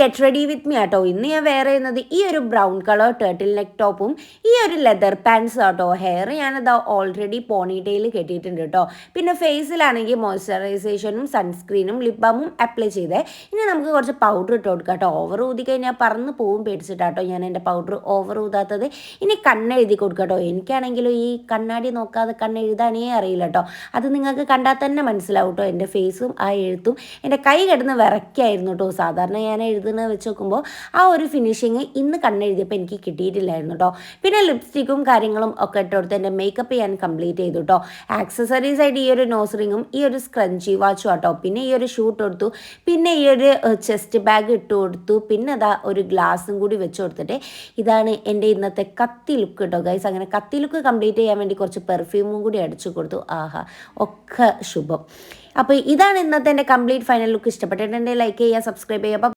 Get ready with me ആട്ടോ. ഇന്ന് ഞാൻ വെയർ ചെയ്യുന്നത് ഈ ഒരു ബ്രൗൺ കളർ ടേർട്ടിൽ നെക്ക് ടോപ്പും ഈ ഒരു ലെതർ പാൻസ് ആട്ടോ. ഹെയർ ഞാനത് ഓൾറെഡി പോണിറ്റെയിൽ കെട്ടിയിട്ടുണ്ട് കേട്ടോ. പിന്നെ ഫേസിലാണെങ്കിൽ മോയ്സ്ചറൈസേഷനും സൺസ്ക്രീനും ലിപ് ബാമും അപ്ലൈ ചെയ്തേ. ഇനി നമുക്ക് കുറച്ച് പൗഡർ ഇട്ട് കൊടുക്കാം കേട്ടോ. ഓവർ ഊതി കഴിഞ്ഞാൽ പറന്ന് പോവും പേടിച്ചിട്ടാട്ടോ ഞാൻ എൻ്റെ പൗഡർ ഓവർ ഊതാത്തത്. ഇനി കണ്ണെഴുതി കൊടുക്കട്ടോ. എനിക്കാണെങ്കിലും ഈ കണ്ണാടി നോക്കാതെ കണ്ണെഴുതാനേ അറിയില്ല കേട്ടോ. അത് നിങ്ങൾക്ക് കണ്ടാൽ തന്നെ മനസ്സിലാവും കേട്ടോ. എൻ്റെ ഫേസും ആ എഴുത്തും എൻ്റെ കൈ കിടന്ന് വിറയ്ക്കായിരുന്നു കേട്ടോ. സാധാരണ ഞാൻ എഴുതുന്നത് വെച്ച് നോക്കുമ്പോൾ ആ ഒരു ഫിനിഷിങ് ഇന്ന് കണ്ണെഴുതിയപ്പോൾ എനിക്ക് കിട്ടിയിട്ടില്ലായിരുന്നു കേട്ടോ. പിന്നെ ലിപ്സ്റ്റിക്കും കാര്യങ്ങളും ഒക്കെ ഇട്ട് കൊടുത്ത് എൻ്റെ മേക്കപ്പ് ഞാൻ കംപ്ലീറ്റ് ചെയ്തു കേട്ടോ. ആക്സസറീസ് ആയിട്ട് ഈ ഒരു നോസ് റിങ്ങും ഈ ഒരു സ്ക്രഞ്ചി വാച്ചും കേട്ടോ. പിന്നെ ഈ ഒരു ഷൂട്ട് കൊടുത്തു. പിന്നെ ഈ ഒരു ചെസ്റ്റ് ബാഗ് ഇട്ട് കൊടുത്തു. പിന്നെ അതാ ഒരു ഗ്ലാസും കൂടി വെച്ച് കൊടുത്തിട്ട് ഇതാണ് എൻ്റെ ഇന്നത്തെ കത്തി ലുക്ക് കേട്ടോ ഗൈസ്. അങ്ങനെ കത്തി ലുക്ക് കംപ്ലീറ്റ് ചെയ്യാൻ വേണ്ടി കുറച്ച് പെർഫ്യൂമും കൂടി അടിച്ചു കൊടുത്തു. ആഹാ, ഒക്കെ ശുഭം. അപ്പോൾ ഇതാണ് ഇന്നത്തെ എൻ്റെ കംപ്ലീറ്റ് ഫൈനൽ ലുക്ക്. ഇഷ്ടപ്പെട്ടിട്ടുണ്ടെങ്കിൽ ലൈക്ക് ചെയ്യുക, സബ്സ്ക്രൈബ് ചെയ്യുക.